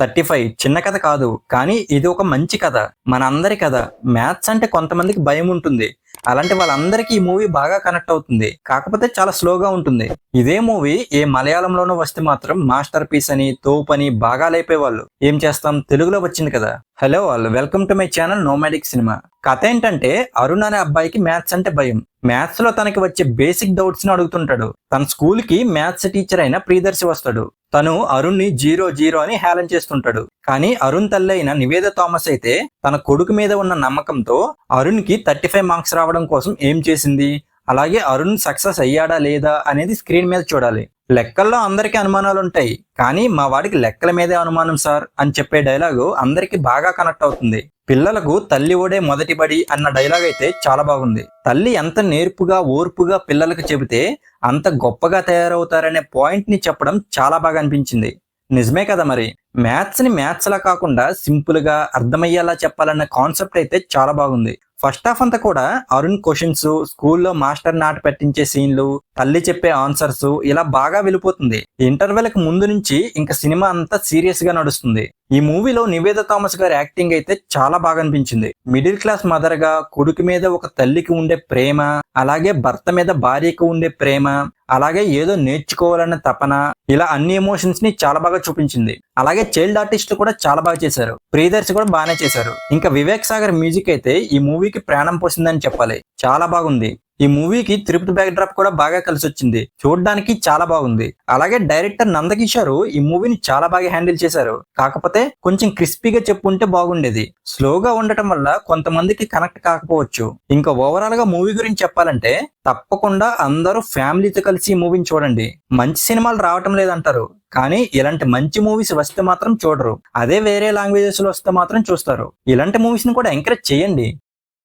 35 చిన్న కథ కాదు, కానీ ఇది ఒక మంచి కథ. మనందరి కథ. మ్యాథ్స్ అంటే కొంతమందికి భయం ఉంటుంది. అలాంటి వాళ్ళందరికీ ఈ మూవీ బాగా కనెక్ట్ అవుతుంది. కాకపోతే చాలా స్లోగా ఉంటుంది. ఇదే మూవీ ఏ మలయాళంలోనూ వస్తే మాత్రం మాస్టర్ పీస్ అని, తోపు అని బాగా లేపేవాళ్ళు. ఏం చేస్తాం, తెలుగులో వచ్చింది కదా. Hello all, welcome to my channel nomadic cinema. కథ ఏంటంటే, అరుణ్ అనే అబ్బాయికి మ్యాథ్స్ అంటే భయం. మ్యాథ్స్ లో తనకి వచ్చే బేసిక్ డౌట్స్ ని అడుగుతుంటాడు. తన స్కూల్ కి మ్యాథ్స్ టీచర్ అయిన ప్రియదర్శి వస్తాడు. తను అరుణ్ ని 0 అని హేళన చేస్తుంటాడు. కానీ అరుణ్ తల్లి అయిన నివేద థామస్ అయితే తన కొడుకు మీద ఉన్న నమ్మకంతో అరుణ్ కి 35 మార్క్స్ రావడం కోసం ఏం చేసింది, అలాగే అరుణ్ సక్సెస్ అయ్యాడా లేదా అనేది స్క్రీన్ మీద చూడాలి. లెక్కల్లో అందరికీ అనుమానాలు ఉంటాయి, కానీ మా వాడికి లెక్కల మీదే అనుమానం సార్ అని చెప్పే డైలాగు అందరికి బాగా కనెక్ట్ అవుతుంది. పిల్లలకు తల్లి ఓడే మొదటి బడి అన్న డైలాగ్ అయితే చాలా బాగుంది. తల్లి ఎంత నేర్పుగా, ఓర్పుగా పిల్లలకు చెబితే అంత గొప్పగా తయారవుతారనే పాయింట్ ని చెప్పడం చాలా బాగా అనిపించింది. నిజమే కదా మరి. మ్యాథ్స్ ని మ్యాథ్స్ లా కాకుండా సింపుల్ గా అర్థమయ్యేలా చెప్పాలన్న కాన్సెప్ట్ అయితే చాలా బాగుంది. ఫస్ట్ హాఫ్ అంతా కూడా అరుణ్ క్వశ్చన్స్, స్కూల్లో మాస్టర్ నాట పెట్టించే సీన్లు, తల్లి చెప్పే ఆన్సర్స్ ఇలా బాగా వెళ్ళిపోతుంది. ఇంటర్వెల్ కి ముందు నుంచి ఇంకా సినిమా అంతా సీరియస్ గా నడుస్తుంది. ఈ మూవీలో నివేద థామస్ గారి యాక్టింగ్ అయితే చాలా బాగా అనిపించింది. మిడిల్ క్లాస్ మదర్ గా కొడుకు మీద ఒక తల్లికి ఉండే ప్రేమ, అలాగే భర్త మీద భార్యకు ఉండే ప్రేమ, అలాగే ఏదో నేర్చుకోవాలన్న తపన, ఇలా అన్ని ఎమోషన్స్ ని చాలా బాగా చూపించింది. అలాగే చైల్డ్ ఆర్టిస్ట్ కూడా చాలా బాగా చేశారు. ప్రియదర్శి కూడా బాగానే చేశారు. ఇంకా వివేక్ సాగర్ మ్యూజిక్ అయితే ఈ మూవీకి ప్రాణం పోసిందని చెప్పాలి. చాలా బాగుంది. ఈ మూవీకి తిరుపతి బ్యాక్ డ్రాప్ కూడా బాగా కలిసి వచ్చింది. చూడడానికి చాలా బాగుంది. అలాగే డైరెక్టర్ నందకిషోర్ ఈ మూవీని చాలా బాగా హ్యాండిల్ చేశారు. కాకపోతే కొంచెం క్రిస్పీగా చెప్పుంటే బాగుండేది. స్లోగా ఉండటం వల్ల కొంతమందికి కనెక్ట్ కాకపోవచ్చు. ఇంకా ఓవరాల్ గా మూవీ గురించి చెప్పాలంటే తప్పకుండా అందరూ ఫ్యామిలీతో కలిసి ఈ మూవీని చూడండి. మంచి సినిమాలు రావటం లేదంటారు, కానీ ఇలాంటి మంచి మూవీస్ వస్తే మాత్రం చూడరు. అదే వేరే లాంగ్వేజెస్ లో వస్తే మాత్రం చూస్తారు. ఇలాంటి మూవీస్ ని కూడా ఎంకరేజ్ చేయండి.